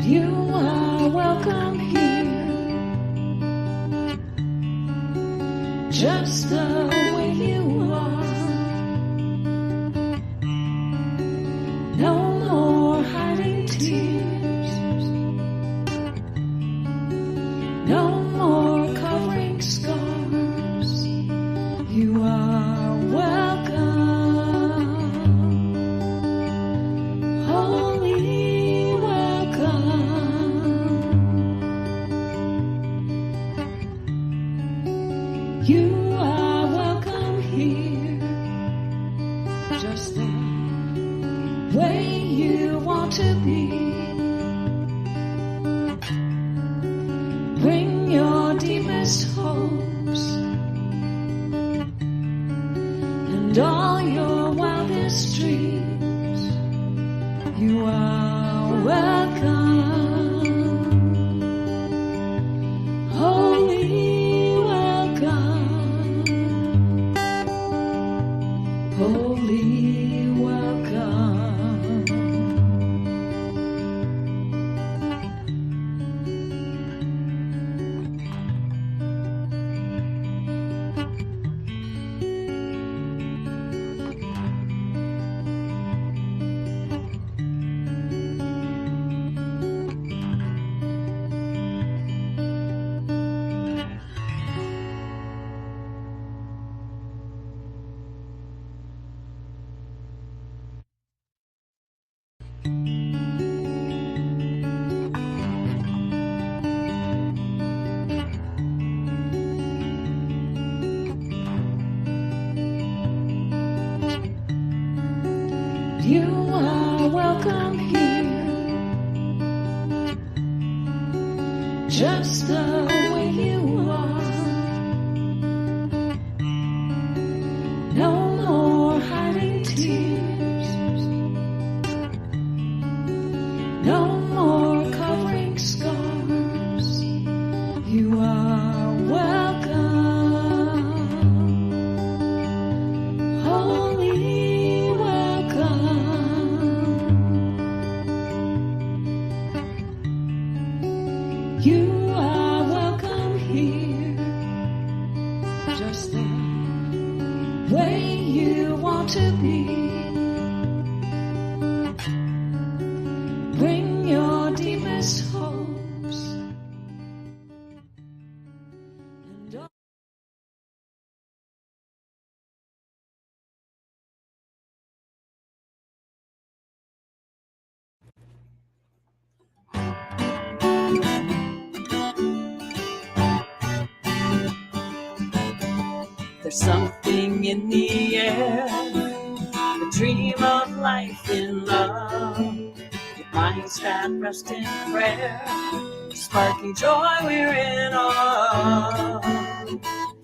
You are welcome here, just the way you are. No more hiding tears, no more covering scars. You are welcome, holy welcome. You are welcome here, just the way you want to be. Bring your deepest hopes and all your wildest dreams. You are welcome, holy welcome, holy welcome. You are welcome here, just the way you are. No more hiding tears, no more covering scars. You are welcome, holy welcome. You are welcome here, just the way you want to be. Bring your deepest hopes and all. There's something in the air, the dream of life in love. Your minds that rest in prayer, sparking joy we're in awe.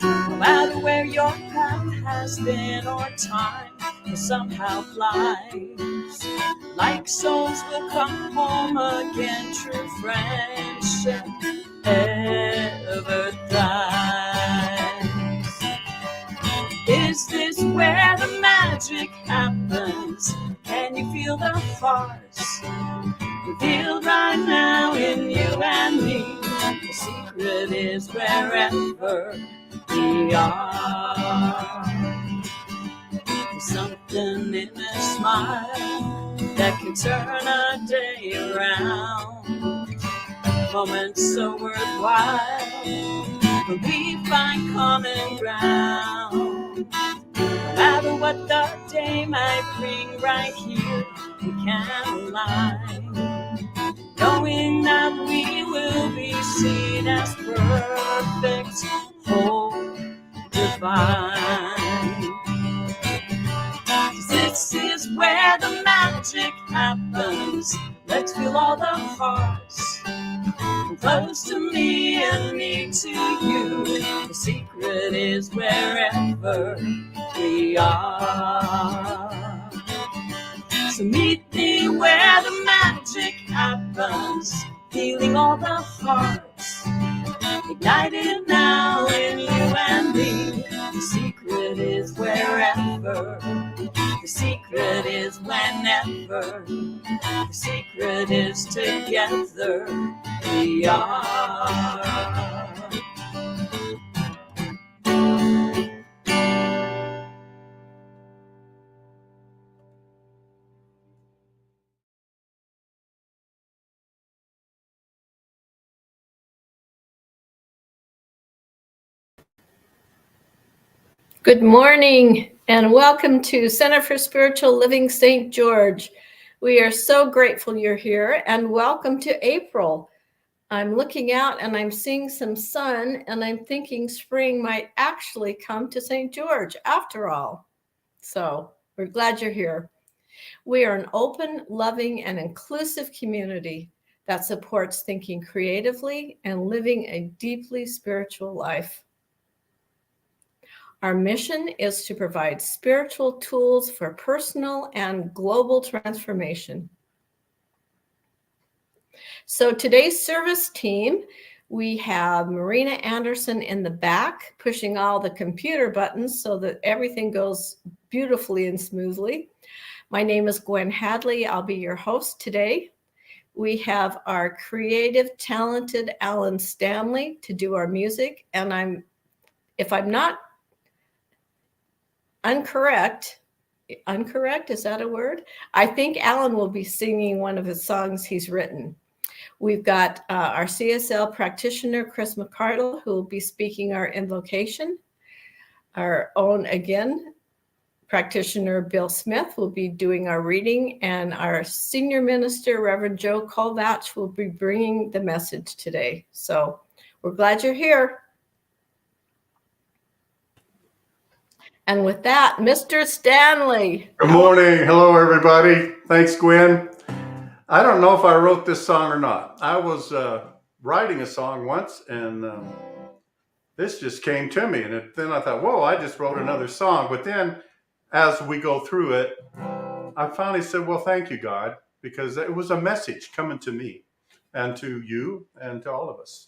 No matter where your path has been or time will somehow flies, like souls will come home again. True friendship ever thrives. Is this where the magic happens? Can you feel the farce revealed right now in you and me? The secret is wherever we are. There's something in a smile that can turn a day around. Moments so worthwhile when we find common ground. No matter what the day might bring, right here we can align, knowing that we will be seen as perfect, whole, divine. This is where the magic happens. Let's feel all the hearts, from close to me and me to you. The secret is wherever we are. So meet me where the magic happens. healing all the hearts. Ignited now in you and me. The secret is wherever. The secret is whenever. The secret is together we are. Good morning and welcome to Center for Spiritual Living St. George. We are so grateful you're here and welcome to April. I'm looking out and I'm seeing some sun and I'm thinking spring might actually come to St. George after all. So we're glad you're here. We are an open, loving, and inclusive community that supports thinking creatively and living a deeply spiritual life. Our mission is to provide spiritual tools for personal and global transformation. So today's service team, we have Marina Anderson in the back, pushing all the computer buttons so that everything goes beautifully and smoothly. My name is Gwen Hadley. I'll be your host today. We have our creative, talented Alan Stanley to do our music. And if I'm not incorrect, is that a word? I think Alan will be singing one of his songs he's written. We've got our CSL practitioner, Chris McCardle, who will be speaking our invocation. Our own, again, practitioner, Bill Smith, will be doing our reading. And our senior minister, Reverend Joe Kovach, will be bringing the message today. So we're glad you're here. And with that, Mr. Stanley. Good morning. Hello, everybody. Thanks, Gwen. I don't know if I wrote this song or not. I was writing a song once, and this just came to me. And then I thought, whoa, I just wrote another song. But then as we go through it, I finally said, well, thank you, God, because it was a message coming to me and to you and to all of us.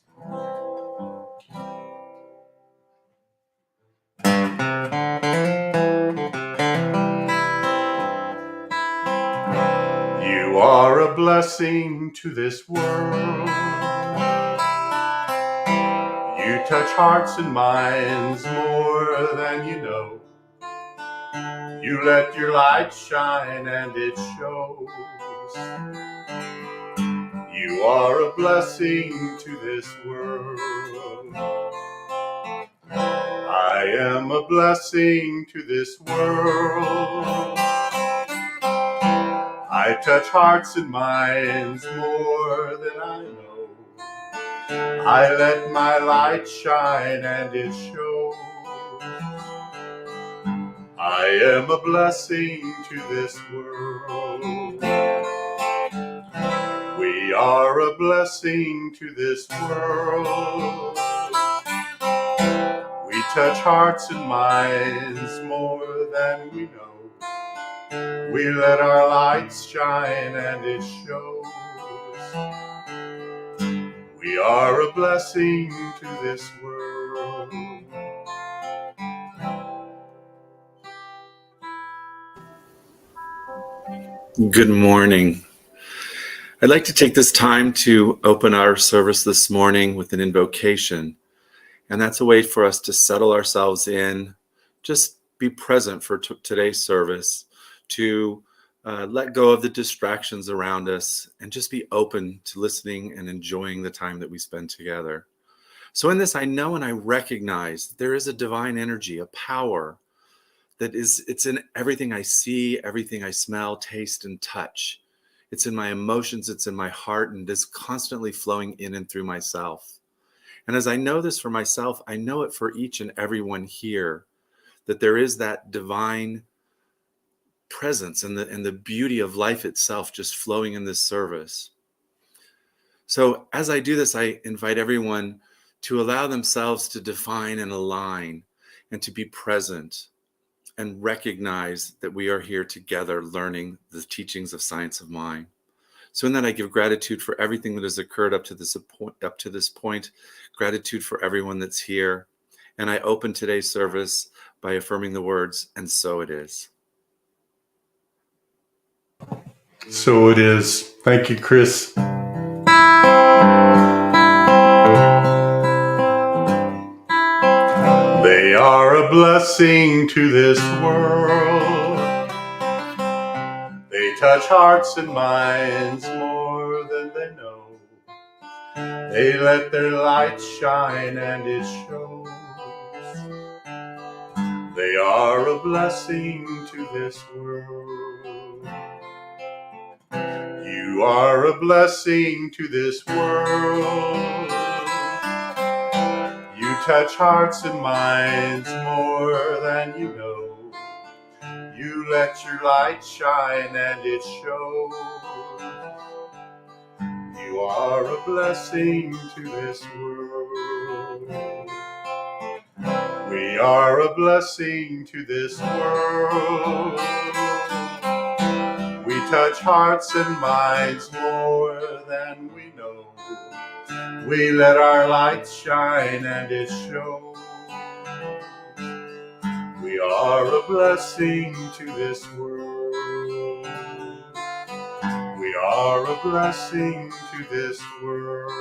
You are a blessing to this world. You touch hearts and minds more than you know. You let your light shine and it shows. You are a blessing to this world. I am a blessing to this world. I touch hearts and minds more than I know. I let my light shine and it shows. I am a blessing to this world. We are a blessing to this world. We touch hearts and minds more than we know. We let our lights shine and it shows. We are a blessing to this world. Good morning. I'd like to take this time to open our service this morning with an invocation. And that's a way for us to settle ourselves in, just be present for today's service, to let go of the distractions around us and just be open to listening and enjoying the time that we spend together. So in this, I know and I recognize that there is a divine energy, a power it's in everything I see, everything I smell, taste, and touch. It's in my emotions, it's in my heart, and it's constantly flowing in and through myself. And as I know this for myself, I know it for each and everyone here, that there is that divine presence and the beauty of life itself just flowing in this service. So as I do this, I invite everyone to allow themselves to define and align and to be present and recognize that we are here together learning the teachings of science of mind. So in that, I give gratitude for everything that has occurred up to this point, gratitude for everyone that's here. And I open today's service by affirming the words, and so it is. So it is. Thank you, Chris. They are a blessing to this world. They touch hearts and minds more than they know. They let their light shine and it shows. They are a blessing to this world. You are a blessing to this world. You touch hearts and minds more than you know. You let your light shine and it shows. You are a blessing to this world. We are a blessing to this world. We touch hearts and minds more than we know. We let our light shine and it shows. We are a blessing to this world. We are a blessing to this world.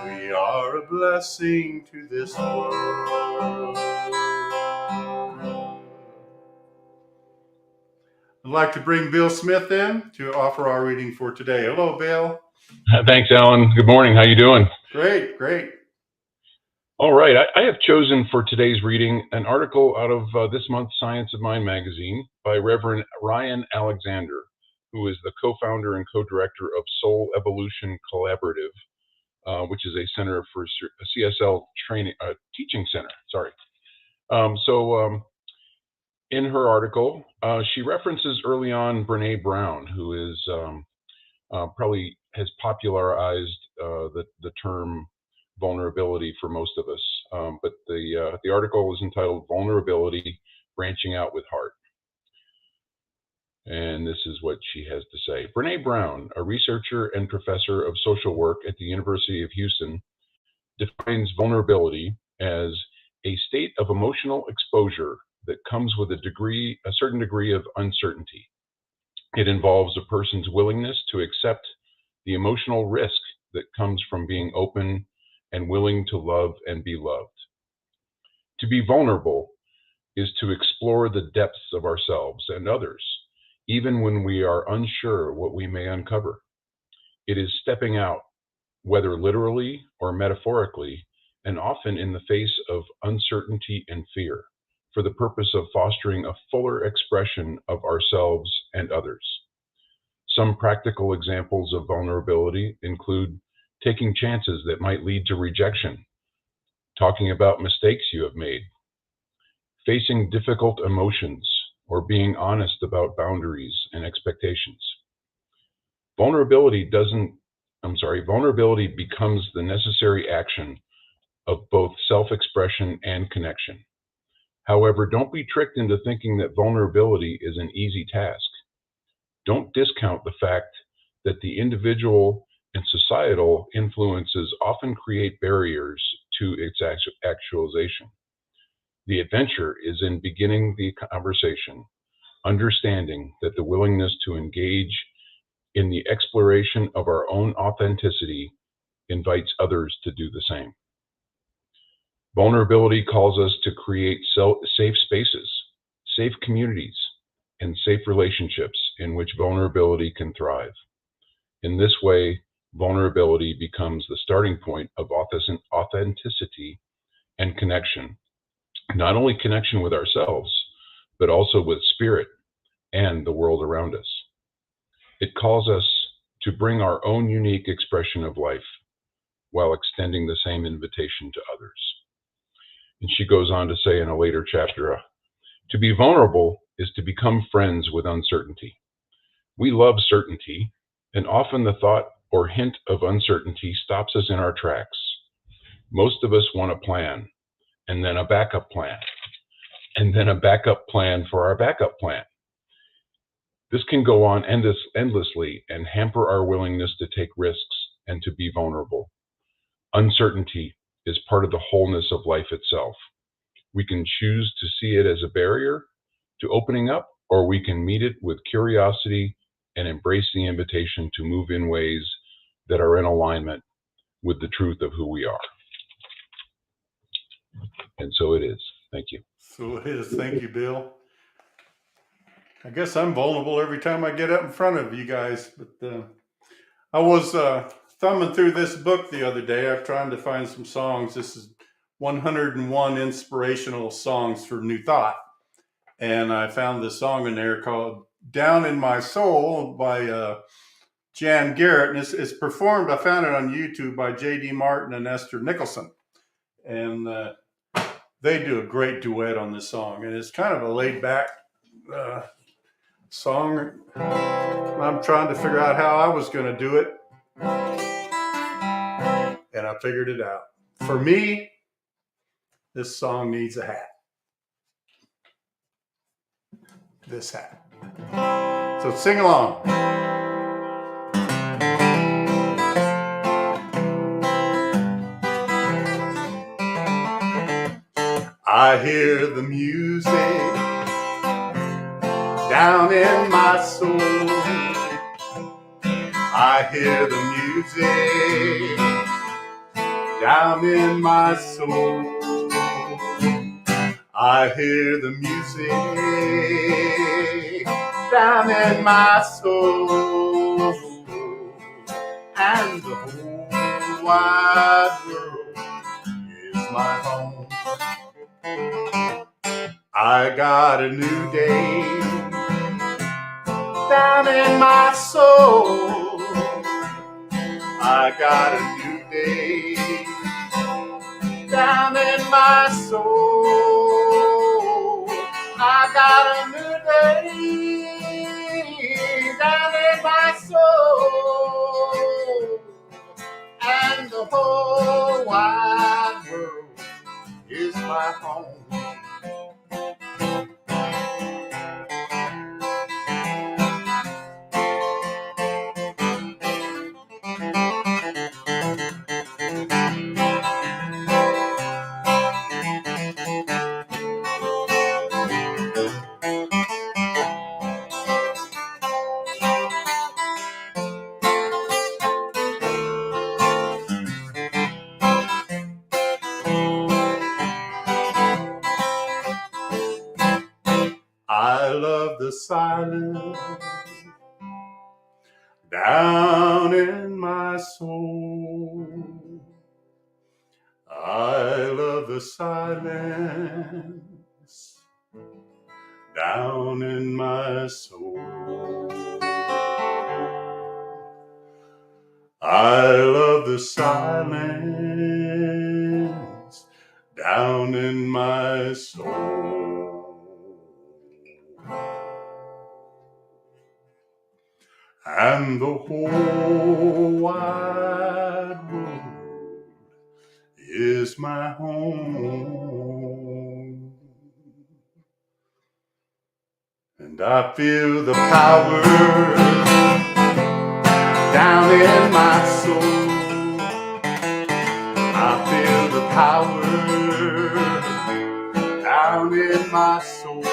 We are a blessing to this world. I'd like to bring Bill Smith in to offer our reading for today. Hello, Bill. Thanks, Alan. Good morning. How you doing? Great, great. All right. I have chosen for today's reading an article out of this month's Science of Mind magazine by Reverend Ryan Alexander, who is the co-founder and co-director of Soul Evolution Collaborative, which is a center for CSL training, teaching center. Sorry. In her article, she references early on Brene Brown, who is probably has popularized the term vulnerability for most of us. But the article is entitled "Vulnerability: Branching Out with Heart." And this is what she has to say. Brene Brown, a researcher and professor of social work at the University of Houston, defines vulnerability as a state of emotional exposure that comes with a certain degree of uncertainty. It involves a person's willingness to accept the emotional risk that comes from being open and willing to love and be loved. To be vulnerable is to explore the depths of ourselves and others, even when we are unsure what we may uncover. It is stepping out, whether literally or metaphorically, and often in the face of uncertainty and fear, for the purpose of fostering a fuller expression of ourselves and others. Some practical examples of vulnerability include taking chances that might lead to rejection, talking about mistakes you have made, facing difficult emotions, or being honest about boundaries and expectations. Vulnerability becomes the necessary action of both self-expression and connection. However, don't be tricked into thinking that vulnerability is an easy task. Don't discount the fact that the individual and societal influences often create barriers to its actualization. The adventure is in beginning the conversation, understanding that the willingness to engage in the exploration of our own authenticity invites others to do the same. Vulnerability calls us to create safe spaces, safe communities, and safe relationships in which vulnerability can thrive. In this way, vulnerability becomes the starting point of authenticity and connection, not only connection with ourselves, but also with spirit and the world around us. It calls us to bring our own unique expression of life while extending the same invitation to others. And she goes on to say in a later chapter, to be vulnerable is to become friends with uncertainty. We love certainty, and often the thought or hint of uncertainty stops us in our tracks. Most of us want a plan, and then a backup plan, and then a backup plan for our backup plan. This can go on endlessly and hamper our willingness to take risks and to be vulnerable. Uncertainty is part of the wholeness of life itself. We can choose to see it as a barrier to opening up, or we can meet it with curiosity and embrace the invitation to move in ways that are in alignment with the truth of who we are. And so it is. Thank you. So it is. Thank you, Bill. I guess I'm vulnerable every time I get up in front of you guys, but I was thumbing through this book the other day. I'm trying to find some songs. This is 101 inspirational songs for New Thought. And I found this song in there called Down in My Soul by Jan Garrett. And it's performed, I found it on YouTube, by J.D. Martin and Esther Nicholson. And they do a great duet on this song. And it's kind of a laid back song. I'm trying to figure out how I was going to do it. And I figured it out. For me, this song needs a hat. This hat. So sing along. I hear the music down in my soul. I hear the music down in my soul. I hear the music down in my soul. And the whole wide world is my home. I got a new day down in my soul. I got a new day down in my soul. I got a new day down in my soul. And the whole wide world is my home. I love the silence down in my soul. I love the silence down in my soul. I love the silence down in my soul. And the whole wide world is my home. And I feel the power down in my soul. I feel the power down in my soul.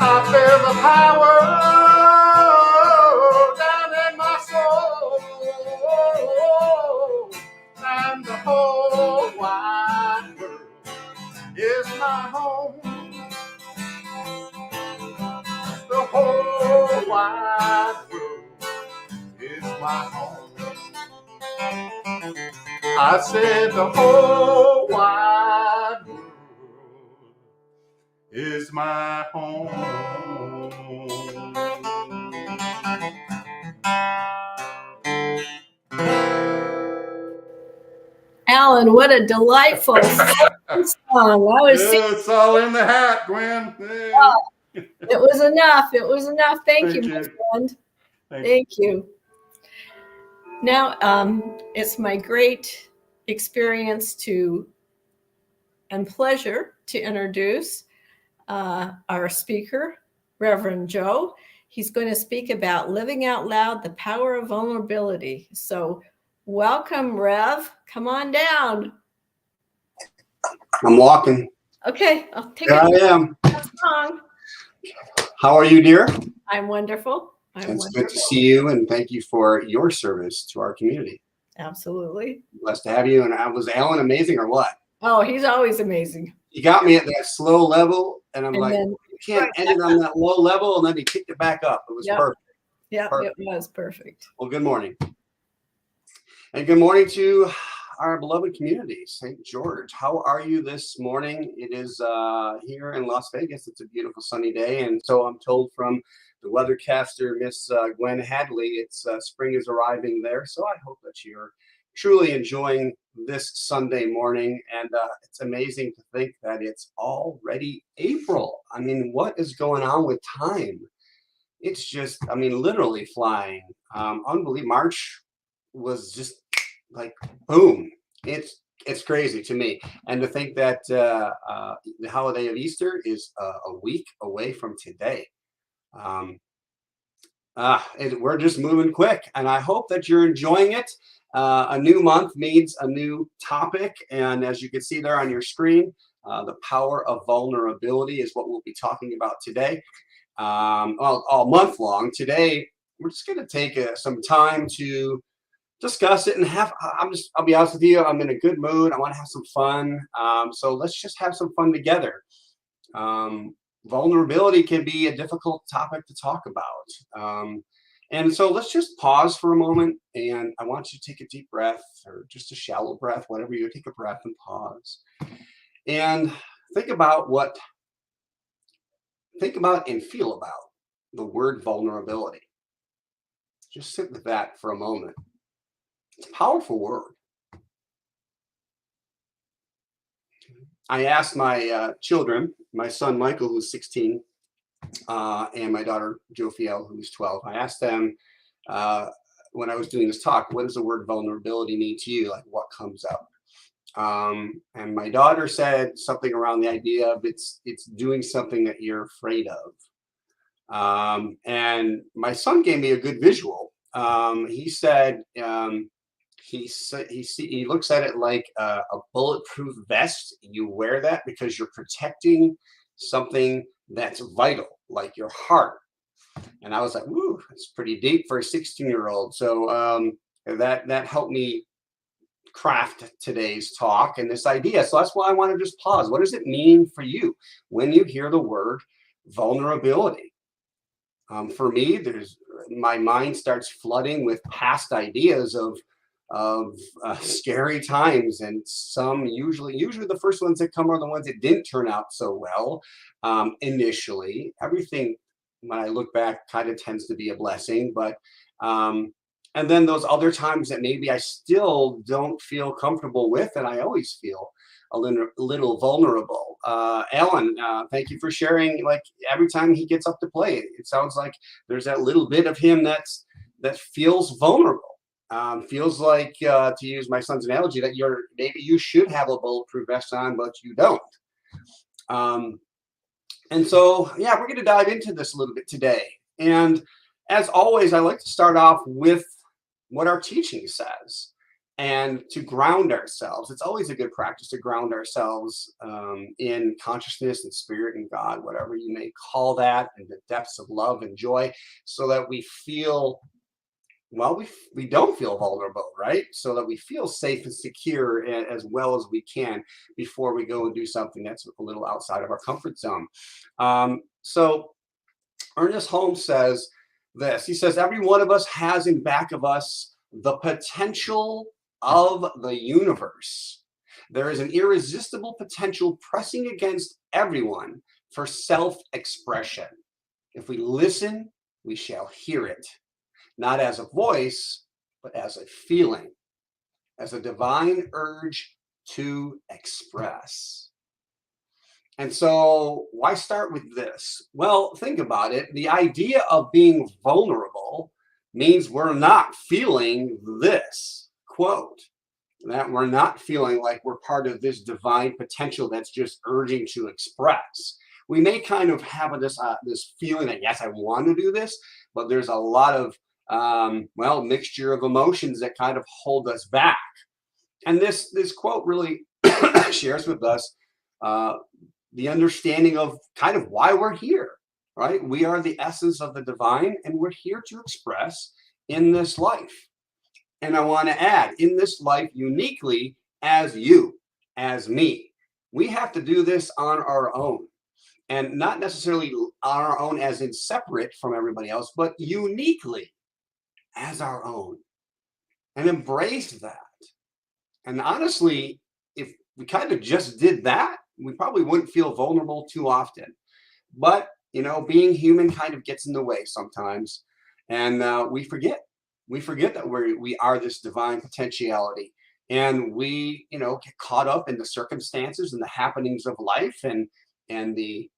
I feel the power down in my soul. And the whole wide world is my home. The whole wide world is my home. I said the whole wide world is my home. Alan, what a delightful song. It's all in the hat, Gwen. Yeah. It was enough. It was enough. Thank you, my friend. Thank you. Now, it's my great experience and pleasure to introduce our speaker Reverend Joe. He's going to speak about living out loud, the power of vulnerability. So welcome, Rev. Come on down. I'm walking. Okay, I'll take Here I am. song. How are you, dear? I'm wonderful. It's good to see you, and thank you for your service to our community. Absolutely. Blessed to have you. And was Alan amazing or what? Oh, he's always amazing. He got me at that slow level, and I'm And like, then- you can't end it on that low level, and then he kicked it back up. It was perfect. Yeah, Perfect. it was perfect. Well, good morning. And good morning to our beloved community, St. George. How are you this morning? It is here in Las Vegas. It's a beautiful sunny day. And so I'm told from the weathercaster, Miss Gwen Hadley, it's spring is arriving there. So I hope that you're truly enjoying this Sunday morning. And it's amazing to think that it's already April. I mean, what is going on with time? It's just, I mean, literally flying. Unbelievable. March was just like boom. It's crazy to me, and to think that the holiday of Easter is a week away from today. We're just moving quick, and I hope that you're enjoying it. A new month means a new topic, and as you can see there on your screen, the power of vulnerability is what we'll be talking about today. All month long. Today, we're just going to take some time to discuss it and I'll be honest with you, I'm in a good mood. I want to have some fun. So let's just have some fun together. Vulnerability can be a difficult topic to talk about. And so let's just pause for a moment, and I want you to take a deep breath, or just a shallow breath, whatever you take a breath and pause. And think about and feel about the word vulnerability. Just sit with that for a moment. It's a powerful word. I asked my children, my son Michael, who's 16, and my daughter Jophiel, who's 12. I asked them when I was doing this talk, what does the word vulnerability mean to you? Like, what comes up? And my daughter said something around the idea of it's doing something that you're afraid of. And my son gave me a good visual. He said he looks at it like a bulletproof vest. You wear that because you're protecting something that's vital, like your heart. And I was like, "Woo, that's pretty deep for a 16-year-old." So that helped me craft today's talk and this idea. So that's why I want to just pause. What does it mean for you when you hear the word vulnerability? For me, my mind starts flooding with past ideas of scary times, and some usually the first ones that come are the ones that didn't turn out so well initially. Everything, when I look back, kind of tends to be a blessing, but and then those other times that maybe I still don't feel comfortable with, and I always feel a little vulnerable. Alan, thank you for sharing. Like, every time he gets up to play, it sounds like there's that little bit of him that feels vulnerable. Feels like, to use my son's analogy, that maybe you should have a bulletproof vest on, but you don't. And so, yeah, we're going to dive into this a little bit today. And as always, I like to start off with what our teaching says, and to ground ourselves. It's always a good practice to ground ourselves in consciousness and spirit and God, whatever you may call that, in the depths of love and joy, so that we feel, well, we don't feel vulnerable, right? So that we feel safe and secure as well as we can before we go and do something that's a little outside of our comfort zone. So Ernest Holmes says this. He says, every one of us has in back of us the potential of the universe. There is an irresistible potential pressing against everyone for self-expression. If we listen, we shall hear it, not as a voice, but as a feeling, as a divine urge to express. And so why start with this? Well, think about it. The idea of being vulnerable means we're not feeling this quote, that we're not feeling like we're part of this divine potential that's just urging to express. we may kind of have this feeling that, yes, I want to do this, but there's a lot of mixture of emotions that kind of hold us back. And this quote really shares with us the understanding of kind of why we're here, right? We are the essence of the divine, and we're here to express in this life. And I want to add, in this life uniquely as you, as me. We have to do this on our own, and not necessarily on our own as in separate from everybody else, but uniquely as our own, and embrace that. And honestly, if we kind of just did that, we probably wouldn't feel vulnerable too often. But, being human kind of gets in the way sometimes, and we forget. We forget that we are this divine potentiality, and we, get caught up in the circumstances and the happenings of life, and the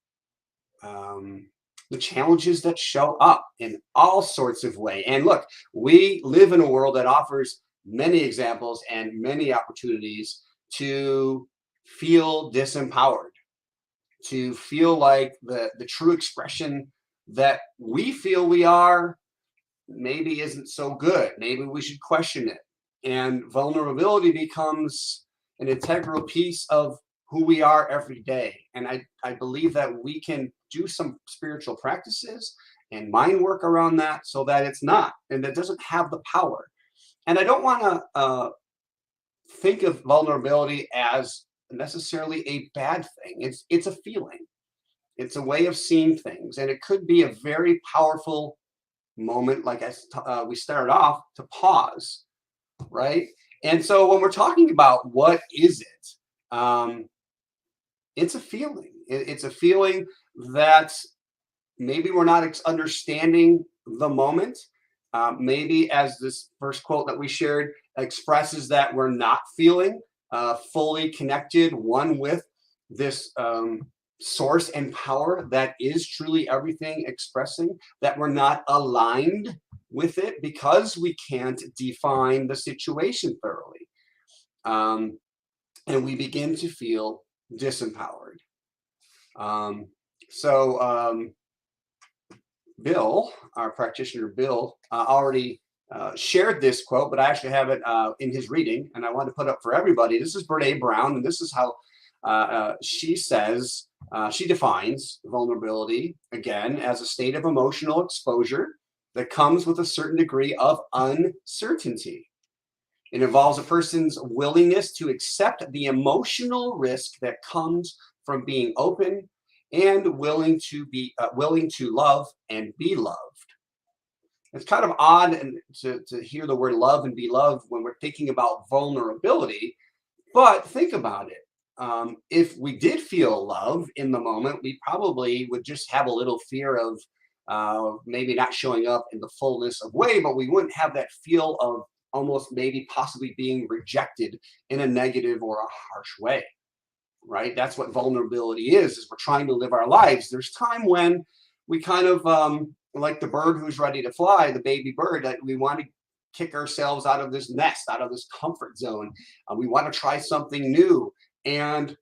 challenges that show up in all sorts of ways. And look, we live in a world that offers many examples and many opportunities to feel disempowered, to feel like the true expression that we feel we are maybe isn't so good. Maybe we should question it. And vulnerability becomes an integral piece of who we are every day. And I believe that we can do some spiritual practices and mind work around that so that it's not, and that doesn't have the power. And I don't want to think of vulnerability as necessarily a bad thing. It's a feeling. It's a way of seeing things, and it could be a very powerful moment, like we started off, to pause, right? And so when we're talking about what is it, it's a feeling. It's a feeling that maybe we're not understanding the moment. Maybe, as this first quote that we shared expresses, that we're not feeling fully connected, one with this source and power that is truly everything expressing, that we're not aligned with it because we can't define the situation thoroughly. And we begin to feel disempowered. Bill, our practitioner Bill, already shared this quote, but I actually have it in his reading, and I want to put up for everybody. This is Brene Brown, and this is how she says, she defines vulnerability, again, as a state of emotional exposure that comes with a certain degree of uncertainty. It involves a person's willingness to accept the emotional risk that comes from being open and willing to love and be loved. It's kind of odd to hear the word love and be loved when we're thinking about vulnerability, but think about it. If we did feel love in the moment, we probably would just have a little fear of maybe not showing up in the fullness of way, but we wouldn't have that feel of almost maybe possibly being rejected in a negative or a harsh way, right? That's what vulnerability is we're trying to live our lives. There's time when we kind of, like the bird who's ready to fly, the baby bird, that we want to kick ourselves out of this nest, out of this comfort zone. We want to try something new, and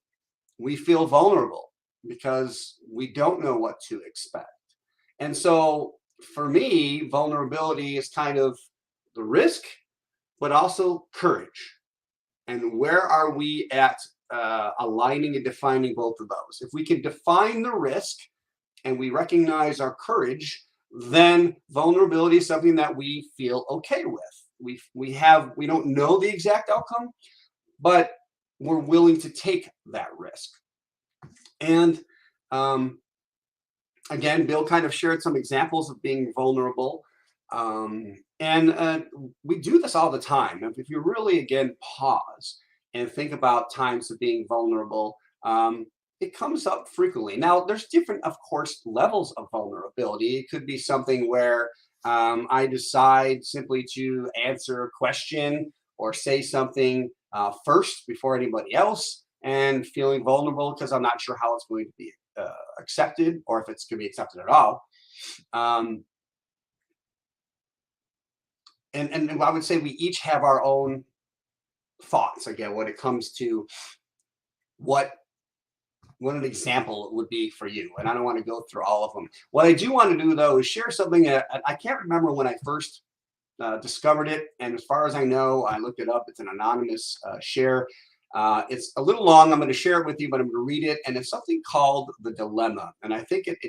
we feel vulnerable because we don't know what to expect. And so for me, vulnerability is kind of the risk, but also courage. And where are we at aligning and defining both of those? If we can define the risk and we recognize our courage, then vulnerability is something that we feel okay with. We don't know the exact outcome, but we're willing to take that risk. And again, Bill kind of shared some examples of being vulnerable. And we do this all the time. If you really, again, pause and think about times of being vulnerable, it comes up frequently. Now, there's different, of course, levels of vulnerability. It could be something where I decide simply to answer a question or say something first before anybody else, and feeling vulnerable because I'm not sure how it's going to be accepted, or if it's going to be accepted at all. And I would say we each have our own thoughts, again, when it comes to what what an example it would be for you. And I don't want to go through all of them. What I do want to do, though, is share something that I can't remember when I first discovered it. And as far as I know, I looked it up. It's an anonymous share. It's a little long. I'm going to share it with you, but I'm going to read it. And it's something called the dilemma. And I think it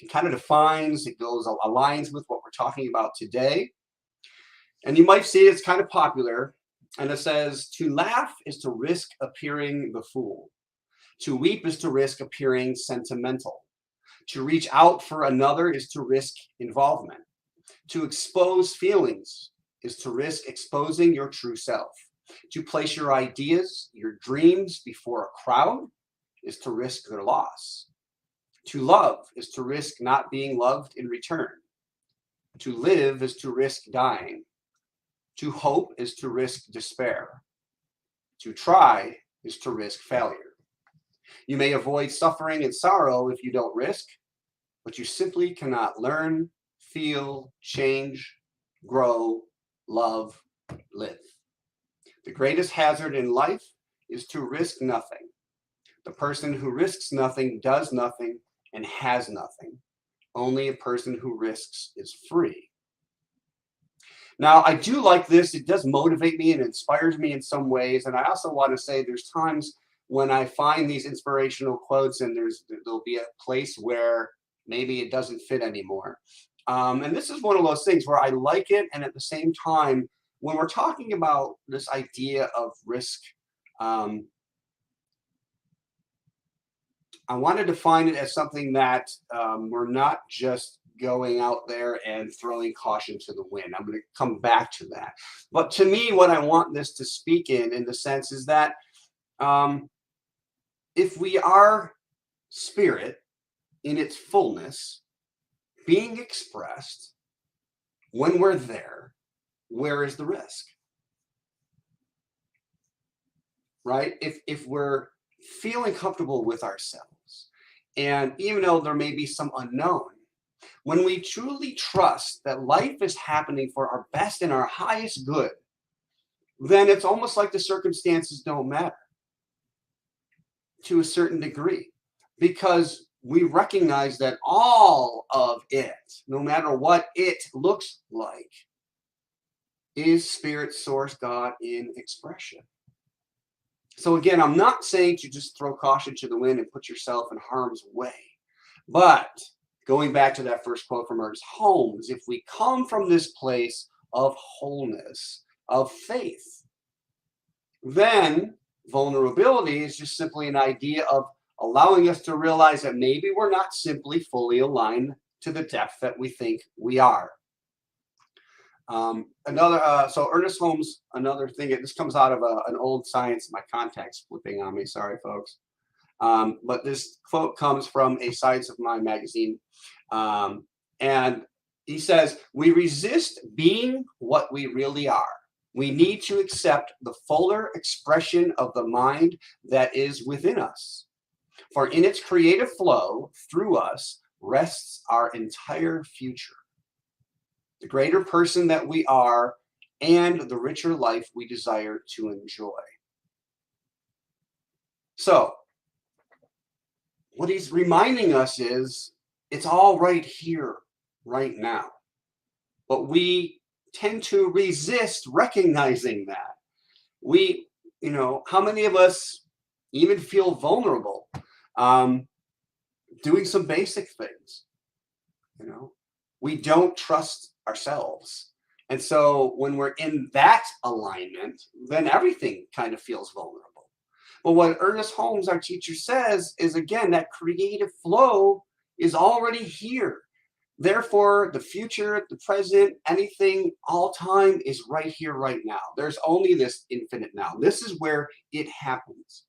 kind of defines, it aligns with what we're talking about today. And you might see it's kind of popular. And it says, to laugh is to risk appearing the fool. To weep is to risk appearing sentimental. To reach out for another is to risk involvement. To expose feelings is to risk exposing your true self. To place your ideas, your dreams before a crowd is to risk their loss. To love is to risk not being loved in return. To live is to risk dying. To hope is to risk despair. To try is to risk failure. You may avoid suffering and sorrow if you don't risk, but you simply cannot learn, feel, change, grow, love, live. The greatest hazard in life is to risk nothing. The person who risks nothing does nothing and has nothing. Only a person who risks is free. Now, I do like this. It does motivate me and inspires me in some ways. And I also want to say there's times when I find these inspirational quotes and there'll be a place where maybe it doesn't fit anymore. And this is one of those things where I like it. And at the same time, when we're talking about this idea of risk, I want to define it as something that we're not just going out there and throwing caution to the wind. I'm going to come back to that. But to me, what I want this to speak in the sense is that if we are spirit in its fullness, being expressed, when we're there, where is the risk? Right? If we're feeling comfortable with ourselves, and even though there may be some unknown, when we truly trust that life is happening for our best and our highest good, then it's almost like the circumstances don't matter to a certain degree, because we recognize that all of it, no matter what it looks like, is spirit, source, God in expression. So again, I'm not saying to just throw caution to the wind and put yourself in harm's way. But going back to that first quote from Ernest Holmes, if we come from this place of wholeness, of faith, then vulnerability is just simply an idea of allowing us to realize that maybe we're not simply fully aligned to the depth that we think we are. So Ernest Holmes, another thing, this comes out of an old science, my contact's flipping on me, sorry folks. But this quote comes from a Science of Mind magazine. And he says, we resist being what we really are. We need to accept the fuller expression of the mind that is within us. For in its creative flow through us rests our entire future. The greater person that we are and the richer life we desire to enjoy. So, what he's reminding us is it's all right here, right now. But we tend to resist recognizing that. How many of us even feel vulnerable doing some basic things? We don't trust ourselves. And so when we're in that alignment, then everything kind of feels vulnerable. But what Ernest Holmes, our teacher, says is, again, that creative flow is already here. Therefore, the future, the present, anything, all time is right here, right now. There's only this infinite now. This is where it happens.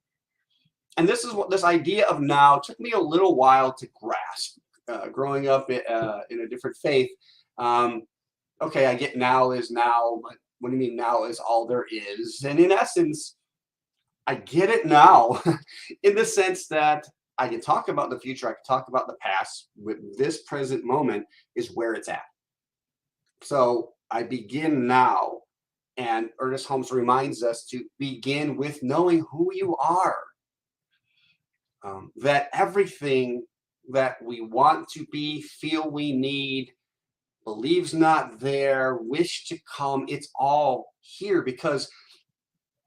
And this is what this idea of now took me a little while to grasp. Growing up in a different faith, okay, I get now is now, but what do you mean now is all there is? And in essence, I get it now in the sense that I can talk about the future, I can talk about the past, with this present moment is where it's at. So I begin now, and Ernest Holmes reminds us to begin with knowing who you are. that everything that we want to be, feel we need, believes not there, wish to come, it's all here, because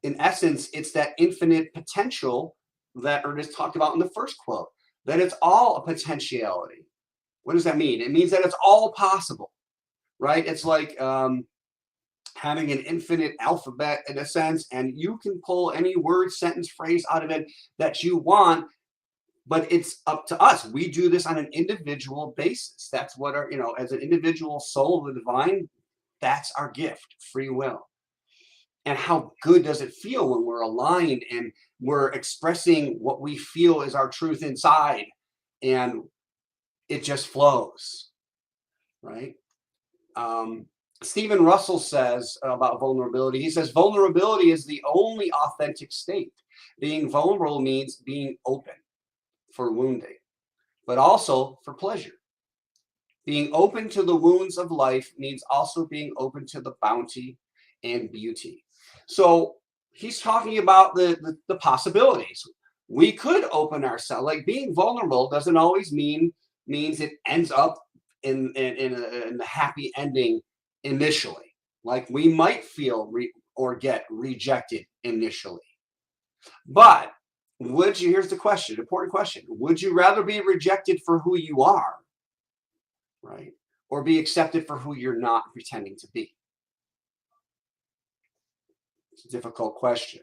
in essence, it's that infinite potential that Ernest talked about in the first quote, that it's all a potentiality. What does that mean? It means that it's all possible, right? It's like having an infinite alphabet in a sense, and you can pull any word, sentence, phrase out of it that you want, but it's up to us. We do this on an individual basis. That's what our, as an individual soul of the divine, that's our gift, free will. And how good does it feel when we're aligned and we're expressing what we feel is our truth inside, and it just flows, right? Stephen Russell says about vulnerability, he says, vulnerability is the only authentic state. Being vulnerable means being open for wounding, but also for pleasure. Being open to the wounds of life means also being open to the bounty and beauty. So he's talking about the possibilities. We could open ourselves, like being vulnerable doesn't always means it ends up in a happy ending initially. Like we might feel or get rejected initially. But here's the question, important question. Would you rather be rejected for who you are, right? Or be accepted for who you're not pretending to be? It's a difficult question.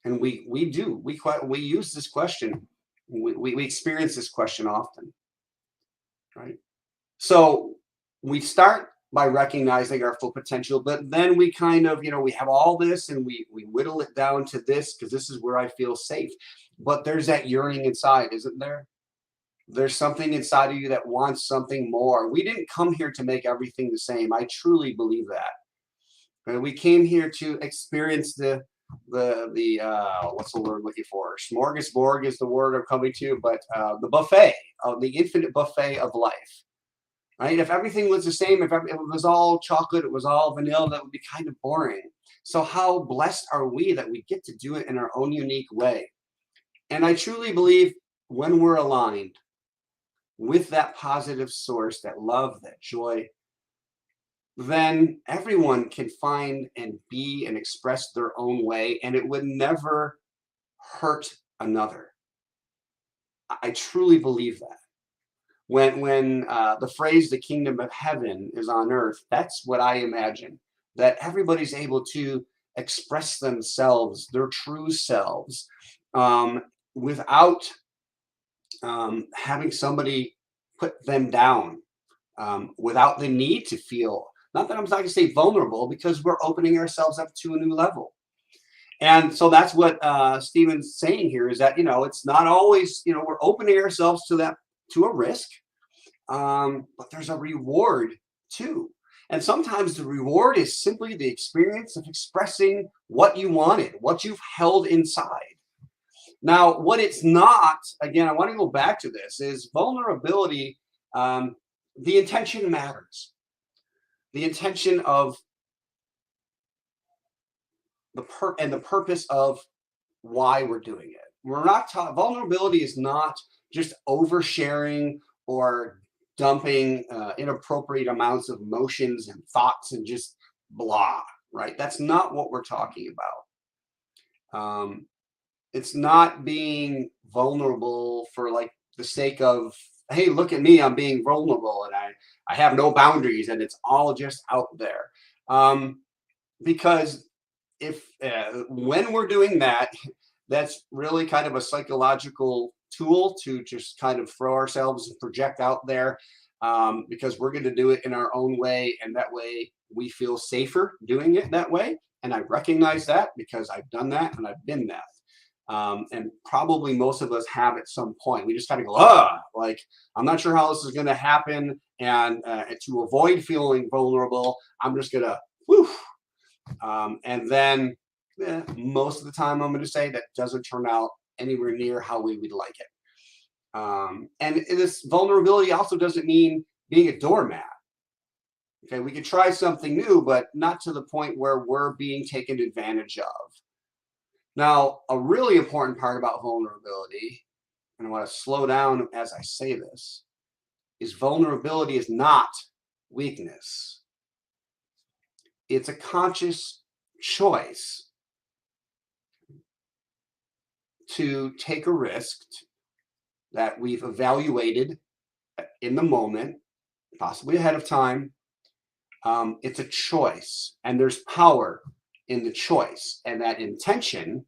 And we use this question. We experience this question often, right? So we start by recognizing our full potential, but then we kind of, we have all this and we whittle it down to this because this is where I feel safe. But there's that yearning inside, isn't there? There's something inside of you that wants something more. We didn't come here to make everything the same. I truly believe that. We came here to experience the what's the word I'm looking for? Smorgasbord is the word I'm coming to, but the buffet, the infinite buffet of life. Right? If everything was the same, if it was all chocolate, it was all vanilla, that would be kind of boring. So how blessed are we that we get to do it in our own unique way? And I truly believe when we're aligned with that positive source, that love, that joy, then everyone can find and be and express their own way, and it would never hurt another. I truly believe that. When the phrase "the kingdom of heaven is on earth," that's what I imagine. That everybody's able to express themselves, their true selves, without having somebody put them down, without the need to feel. Not that I'm not going to say vulnerable, because we're opening ourselves up to a new level. And so that's what Stephen's saying here, is that, it's not always, we're opening ourselves to a risk, but there's a reward too. And sometimes the reward is simply the experience of expressing what you wanted, what you've held inside. Now, what it's not, again, I want to go back to this, is vulnerability. The intention matters. The intention of the purpose of why we're doing it. We're not vulnerability is not just oversharing or dumping inappropriate amounts of emotions and thoughts and just blah, right? That's not what we're talking about. It's not being vulnerable for like the sake of, hey, look at me, I'm being vulnerable and I have no boundaries and it's all just out there. Because when we're doing that, that's really kind of a psychological tool to just kind of throw ourselves and project out there, because we're going to do it in our own way, and that way we feel safer doing it that way. And I recognize that because I've done that and I've been that. And probably most of us have at some point. We just kind of go, like, I'm not sure how this is going to happen. And to avoid feeling vulnerable, I'm just going to, and then most of the time, I'm going to say that doesn't turn out anywhere near how we would like it. And this vulnerability also doesn't mean being a doormat. Okay, we could try something new, but not to the point where we're being taken advantage of. Now, a really important part about vulnerability and I want to slow down as I say this, is vulnerability is not weakness. It's a conscious choice to take a risk that we've evaluated in the moment, possibly ahead of time. It's a choice, and there's power in the choice, and that intention,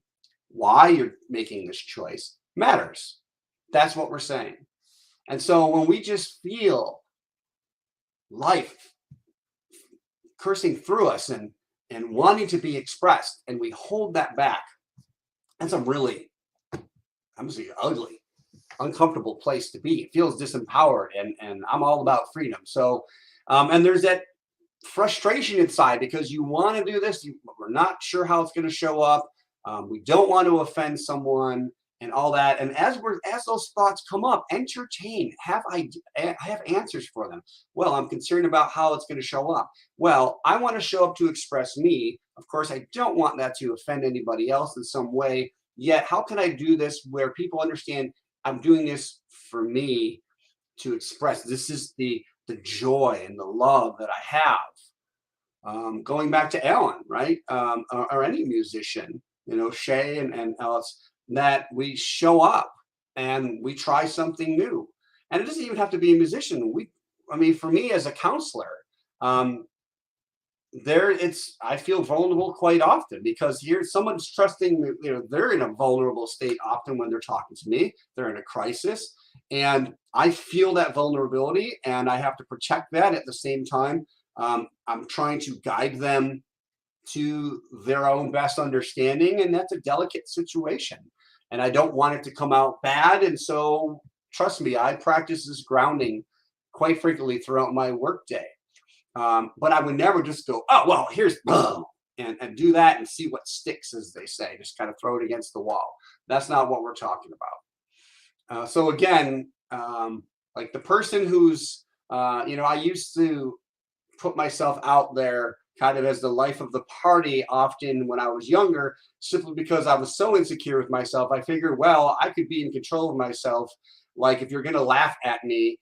why you're making this choice, matters. That's what we're saying. And so when we just feel life coursing through us and wanting to be expressed, and we hold that back, that's a really, I'm gonna say, ugly, uncomfortable place to be. It feels disempowered, and I'm all about freedom. So, and there's that frustration inside because you want to do this, we're not sure how it's going to show up. We don't want to offend someone and all that. And as those thoughts come up, entertain, have answers for them. Well, I'm concerned about how it's going to show up. Well, I want to show up to express me. Of course, I don't want that to offend anybody else in some way. Yet, how can I do this where people understand I'm doing this for me to express? This is the joy and the love that I have. Going back to Alan, right? Or any musician, Shay and Ellis, that we show up and we try something new. And it doesn't even have to be a musician. For me as a counselor, I feel vulnerable quite often because here someone's trusting, they're in a vulnerable state often when they're talking to me. They're in a crisis, and I feel that vulnerability, and I have to protect that at the same time. I'm trying to guide them to their own best understanding, and that's a delicate situation, and I don't want it to come out bad. And so trust me, I practice this grounding quite frequently throughout my workday. But I would never just go, oh, well, here's and do that and see what sticks, as they say, just kind of throw it against the wall. That's not what we're talking about. So again, like the person who's, I used to put myself out there kind of as the life of the party often when I was younger, simply because I was so insecure with myself. I figured, well, I could be in control of myself. Like if you're going to laugh at me,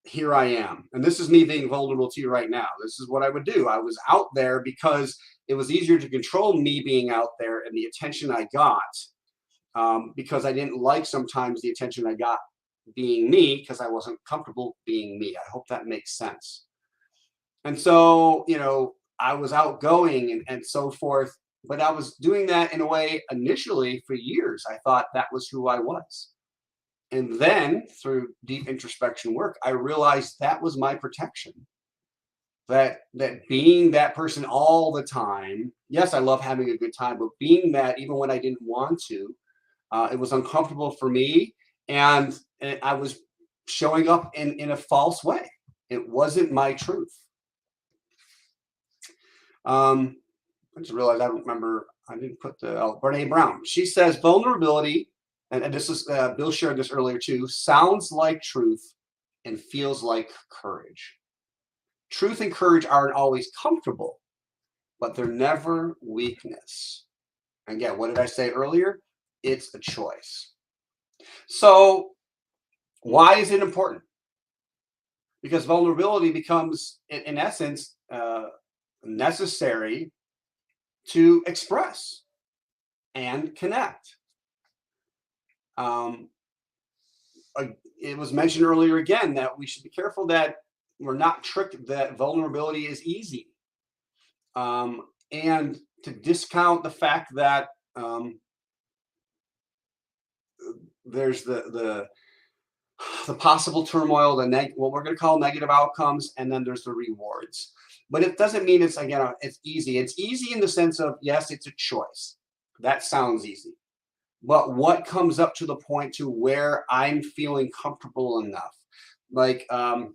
here I am. And this is me being vulnerable to you right now. This is what I would do. I was out there because it was easier to control me being out there and the attention I got, because I didn't like sometimes the attention I got being me because I wasn't comfortable being me. I hope that makes sense. And so, I was outgoing and so forth, but I was doing that in a way initially for years. I thought that was who I was. And then through deep introspection work, I realized that was my protection. That being that person all the time, yes, I love having a good time, but being that even when I didn't want to, it was uncomfortable for me. And I was showing up in a false way. It wasn't my truth. I just realized I don't remember. I didn't put Brene Brown. She says vulnerability, and this is Bill shared this earlier too, sounds like truth and feels like courage. Truth and courage aren't always comfortable, but they're never weakness. Again, what did I say earlier? It's a choice. So why is it important? Because vulnerability becomes, in essence, necessary to express and connect. It was mentioned earlier again that we should be careful that we're not tricked that vulnerability is easy, and to discount the fact that there's the possible turmoil, what we're going to call negative outcomes, and then there's the rewards. But it doesn't mean it's easy. It's easy in the sense of, yes, it's a choice. That sounds easy. But what comes up to the point to where I'm feeling comfortable enough? Like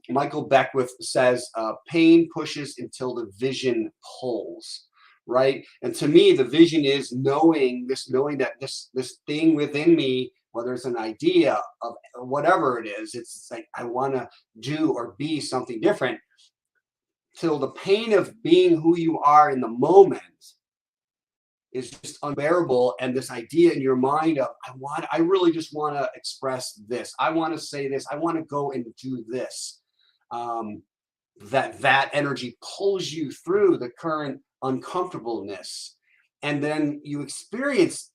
Michael Beckwith says, pain pushes until the vision pulls, right? And to me, the vision is knowing that this thing within me, whether it's an idea of whatever it is, it's like I want to do or be something different. Till the pain of being who you are in the moment is just unbearable, and this idea in your mind of I really just want to express this, I want to say this, I want to go and do this, that energy pulls you through the current uncomfortableness, and then you experience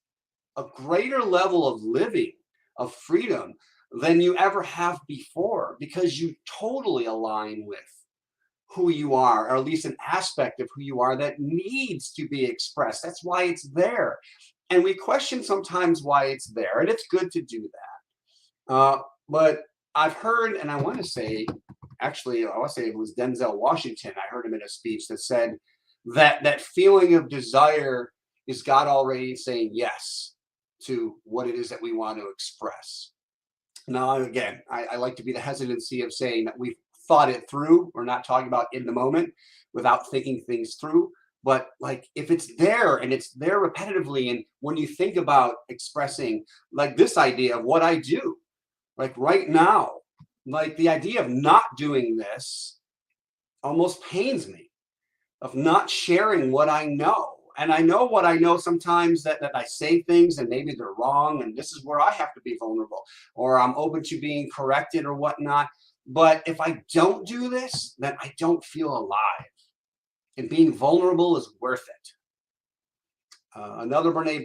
a greater level of living, of freedom, than you ever have before, because you totally align with who you are, or at least an aspect of who you are that needs to be expressed. That's why it's there. And we question sometimes why it's there, and it's good to do that. But I've heard, and I want to say it was Denzel Washington. I heard him in a speech that said that feeling of desire is God already saying yes to what it is that we want to express. Now, again, I like to be the hesitancy of saying that we've thought it through. We're not talking about in the moment without thinking things through. But like, if it's there and it's there repetitively, and when you think about expressing like this idea of what I do, like right now, like the idea of not doing this almost pains me, of not sharing what I know. And I know what I know sometimes, that I say things and maybe they're wrong, and this is where I have to be vulnerable, or I'm open to being corrected or whatnot. But if I don't do this, then I don't feel alive. And being vulnerable is worth it. Another Brene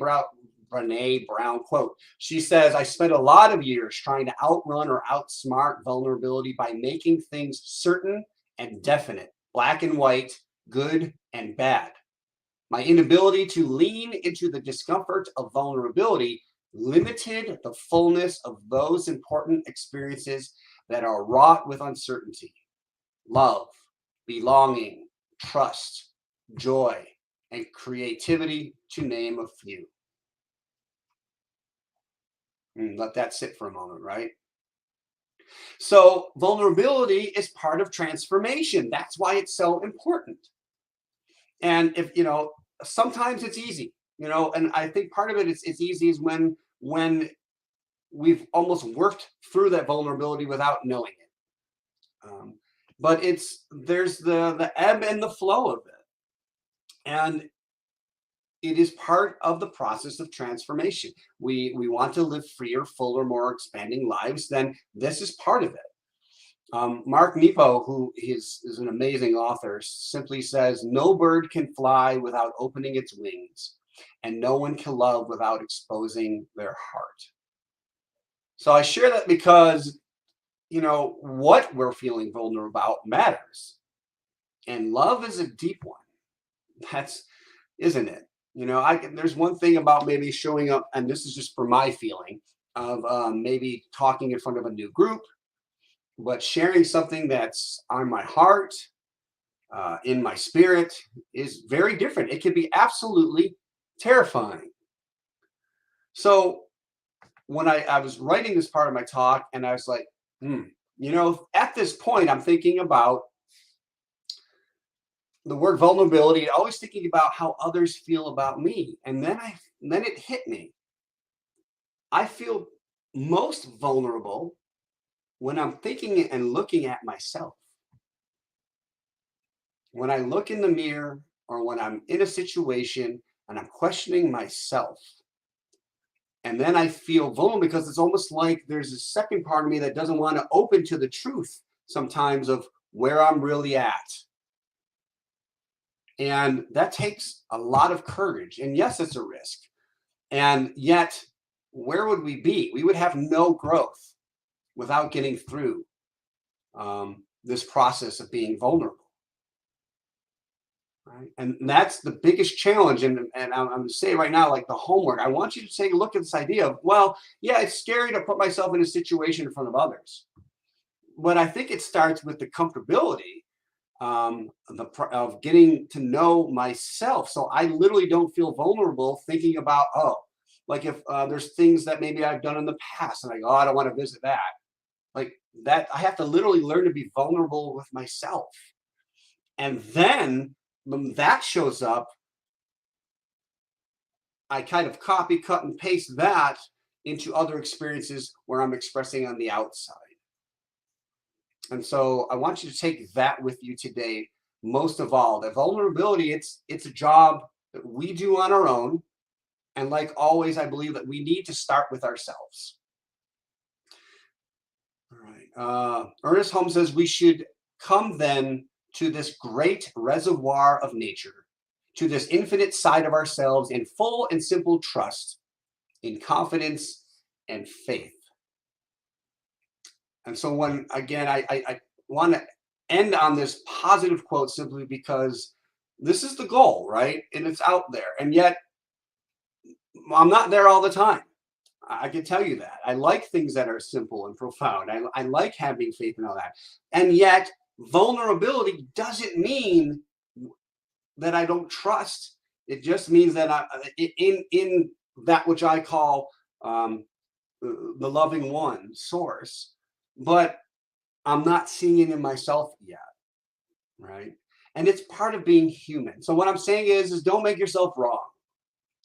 Brown quote. She says, "I spent a lot of years trying to outrun or outsmart vulnerability by making things certain and definite, black and white, good and bad. My inability to lean into the discomfort of vulnerability limited the fullness of those important experiences that are wrought with uncertainty, love, belonging, trust, joy, and creativity, to name a few." Let that sit for a moment, right? So vulnerability is part of transformation. That's why it's so important. And if, sometimes it's easy, and I think part of it is it's easy is when we've almost worked through that vulnerability without knowing it. But there's the ebb and the flow of it. And it is part of the process of transformation. We want to live freer, fuller, more expanding lives. Then this is part of it. Mark Nepo, who is an amazing author, simply says, "No bird can fly without opening its wings, and no one can love without exposing their heart." So I share that because, what we're feeling vulnerable about matters. And love is a deep one. Isn't it? There's one thing about maybe showing up, and this is just for my feeling of maybe talking in front of a new group, but sharing something that's on my heart, in my spirit, is very different. It can be absolutely terrifying. So when I was writing this part of my talk, and I was like, at this point, I'm thinking about the word vulnerability, always thinking about how others feel about me. And then it hit me. I feel most vulnerable when I'm thinking and looking at myself. When I look in the mirror, or when I'm in a situation and I'm questioning myself. And then I feel vulnerable because it's almost like there's a second part of me that doesn't want to open to the truth sometimes of where I'm really at. And that takes a lot of courage. And yes, it's a risk. And yet, where would we be? We would have no growth without getting through this process of being vulnerable. Right? And that's the biggest challenge. And I'm going to say right now, like the homework, I want you to take a look at this idea of, well, yeah, it's scary to put myself in a situation in front of others. But I think it starts with the comfortability of getting to know myself. So I literally don't feel vulnerable thinking about, like if there's things that maybe I've done in the past and I go, I don't want to visit that. Like that, I have to literally learn to be vulnerable with myself. And then when that shows up, I kind of copy, cut, and paste that into other experiences where I'm expressing on the outside. And so I want you to take that with you today. Most of all, that vulnerability, it's a job that we do on our own. And like always, I believe that we need to start with ourselves. All right. Ernest Holmes says we should come then to this great reservoir of nature, to this infinite side of ourselves in full and simple trust, in confidence and faith. And so when, again, I want to end on this positive quote simply because this is the goal, right? And it's out there. And yet I'm not there all the time. I can tell you that. I like things that are simple and profound. I like having faith and all that. And yet vulnerability doesn't mean that I don't trust. It just means that in that which I call the loving one source, but I'm not seeing it in myself yet, right? And it's part of being human. So what I'm saying is don't make yourself wrong.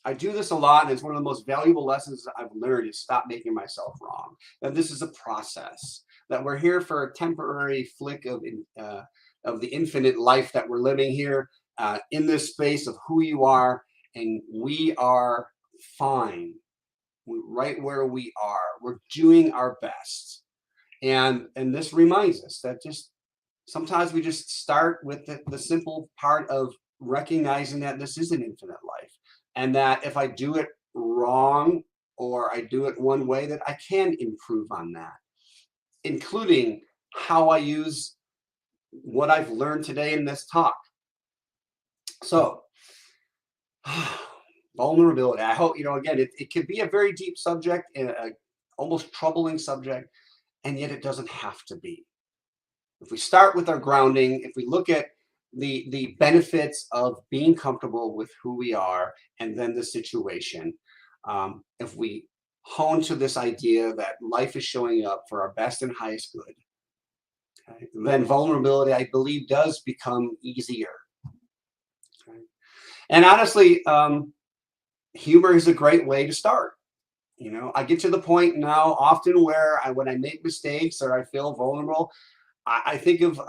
I do this a lot, and it's one of the most valuable lessons I've learned is stop making myself wrong. That this is a process, that we're here for a temporary flick of the infinite life that we're living here in this space of who you are, and we are fine right where we are. We're doing our best. And this reminds us that just sometimes we just start with the simple part of recognizing that this is an infinite life. And that if I do it wrong or I do it one way, that I can improve on that, including how I use what I've learned today in this talk. So, vulnerability. I hope, again, it could be a very deep subject, a almost troubling subject, and yet it doesn't have to be. If we start with our grounding, if we look at the benefits of being comfortable with who we are and then the situation, if we hone to this idea that life is showing up for our best and highest good, okay, then vulnerability, I believe, does become easier. Okay? And honestly, humor is a great way to start. I get to the point now often where when I make mistakes or I feel vulnerable, I think of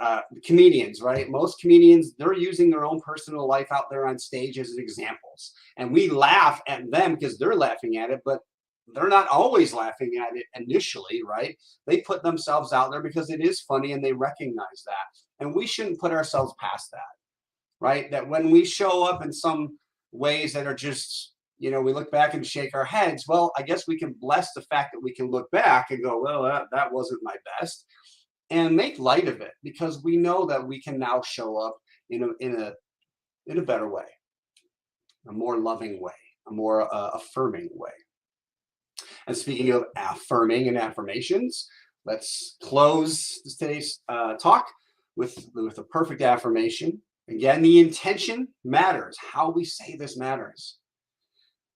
comedians, right? Most comedians, they're using their own personal life out there on stage as examples. And we laugh at them because they're laughing at it, but they're not always laughing at it initially, right? They put themselves out there because it is funny and they recognize that. And we shouldn't put ourselves past that, right? That when we show up in some ways that are just, we look back and shake our heads. Well, I guess we can bless the fact that we can look back and go, well, that wasn't my best. And make light of it because we know that we can now show up in a better way, a more loving way, a more affirming way. And speaking of affirming and affirmations, let's close today's talk with a perfect affirmation. Again, the intention matters. How we say this matters.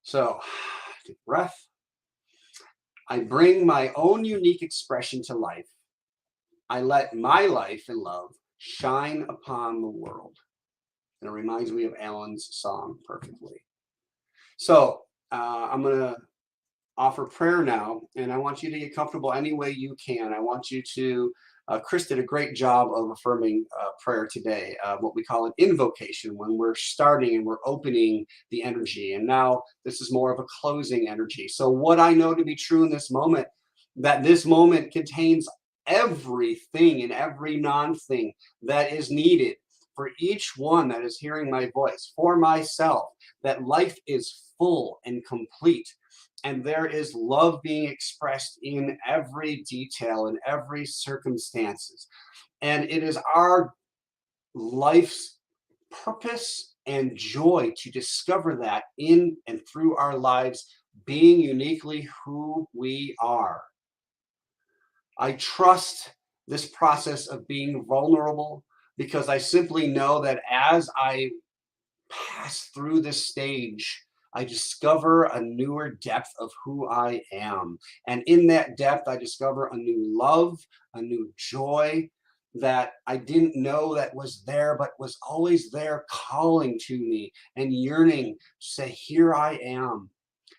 So, take a breath. I bring my own unique expression to life. I let my life and love shine upon the world. And it reminds me of Alan's song perfectly. So I'm going to offer prayer now, and I want you to get comfortable any way you can. I want you to, Chris did a great job of affirming prayer today, what we call an invocation, when we're starting and we're opening the energy. And now this is more of a closing energy. So what I know to be true in this moment, that this moment contains everything and every non-thing that is needed for each one that is hearing my voice, for myself, that life is full and complete. And there is love being expressed in every detail, in every circumstances. And it is our life's purpose and joy to discover that in and through our lives, being uniquely who we are. I trust this process of being vulnerable because I simply know that as I pass through this stage, I discover a newer depth of who I am. And in that depth, I discover a new love, a new joy that I didn't know that was there, but was always there calling to me and yearning to say, here I am.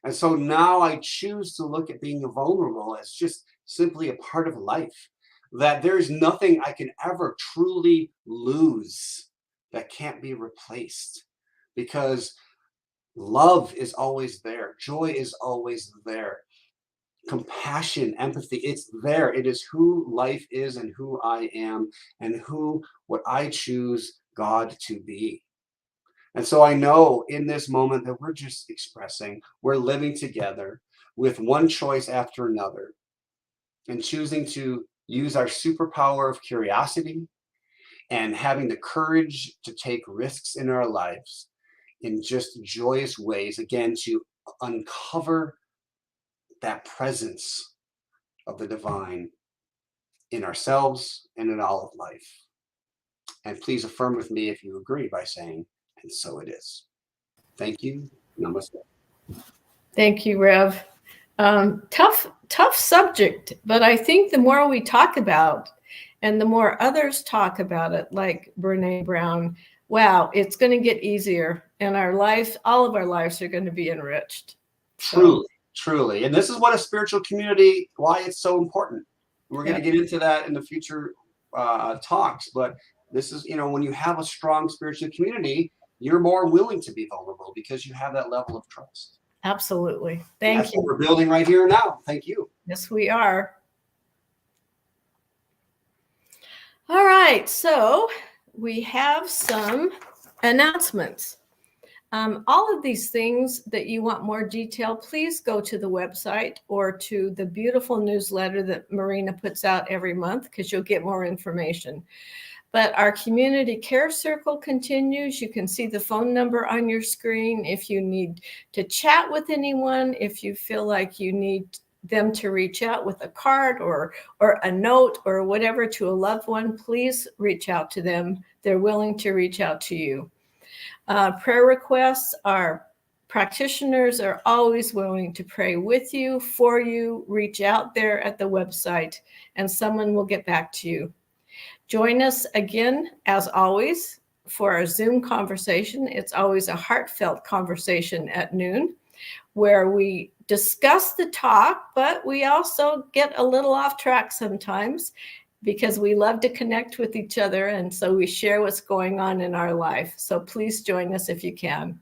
And so now I choose to look at being vulnerable as just simply a part of life, that there's nothing I can ever truly lose that can't be replaced, because Love is always there. Joy is always there. Compassion, empathy, it's there. It is who life is and who I am and what I choose God to be. And so I know in this moment that we're just expressing, we're living together with one choice after another and choosing to use our superpower of curiosity and having the courage to take risks in our lives in just joyous ways, again, to uncover that presence of the divine in ourselves and in all of life. And please affirm with me if you agree by saying, and so it is. Thank you. Namaste. Thank you, Rev. Tough subject, but I think the more we talk about and the more others talk about it, like Brene Brown, wow, it's going to get easier, and our life, all of our lives are going to be enriched. Truly. And this is what a spiritual community, why it's so important. We're going to get into that in the future talks, but this is, when you have a strong spiritual community, you're more willing to be vulnerable because you have that level of trust. Absolutely. Thank you. That's what we're building right here now. Thank you. Yes, we are. All right. So we have some announcements. All of these things that you want more detail, please go to the website or to the beautiful newsletter that Marina puts out every month, because you'll get more information. But our community care circle continues. You can see the phone number on your screen if you need to chat with anyone, if you feel like you need them to reach out with a card or a note or whatever to a loved one, please reach out to them. They're willing to reach out to you. Prayer requests, our practitioners are always willing to pray with you, for you. Reach out there at the website and someone will get back to you. Join us again, as always, for our Zoom conversation. It's always a heartfelt conversation at noon where we discuss the talk, but we also get a little off track sometimes because we love to connect with each other. And so we share what's going on in our life. So please join us if you can.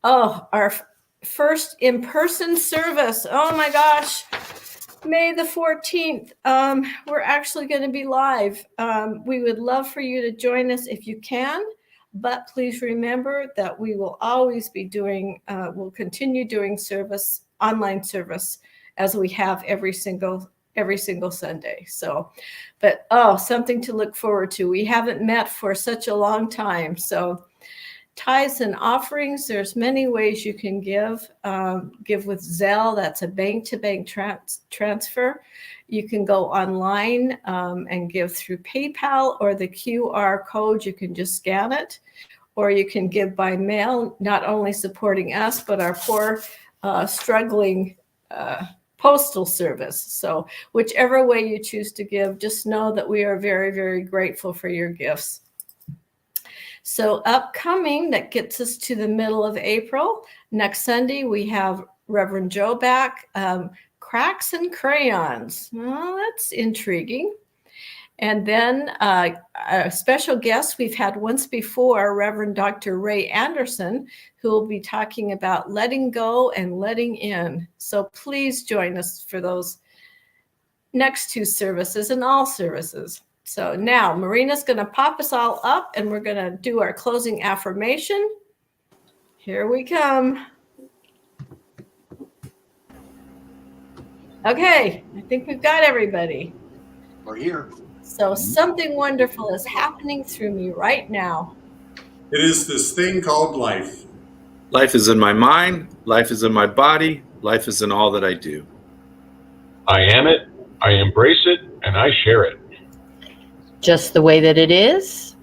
Oh, our first in-person service. Oh my gosh. May the 14th, we're actually going to be live. We would love for you to join us if you can, but please remember that we will always be doing, we'll continue doing online service as we have every single Sunday. So, but something to look forward to. We haven't met for such a long time. So tithes and offerings, there's many ways you can give. Give with Zelle, that's a bank-to-bank transfer. You can go online and give through PayPal or the QR code. You can just scan it, or you can give by mail, not only supporting us, but our poor, struggling postal service. So whichever way you choose to give, just know that we are very, very grateful for your gifts. So upcoming, that gets us to the middle of April. Next Sunday, we have Reverend Joe back. Cracks and crayons. Well, that's intriguing. And then a special guest we've had once before, Reverend Dr. Ray Anderson, who will be talking about letting go and letting in. So please join us for those next two services and all services. So now Marina's going to pop us all up and we're going to do our closing affirmation. Here we come. Okay, I think we've got everybody. We're here. So something wonderful is happening through me right now. It is this thing called life. Life is in my mind. Life is in my body. Life is in all that I do. I am it. I embrace it, and I share it. Just the way that it is.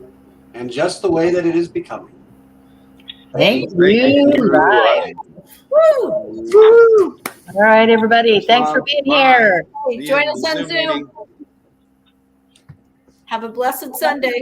And just the way that it is becoming. Thank you. Bye. Woo! Woo! All right, everybody. Thanks for being here. Hey, join us on Zoom. Have a blessed Sunday.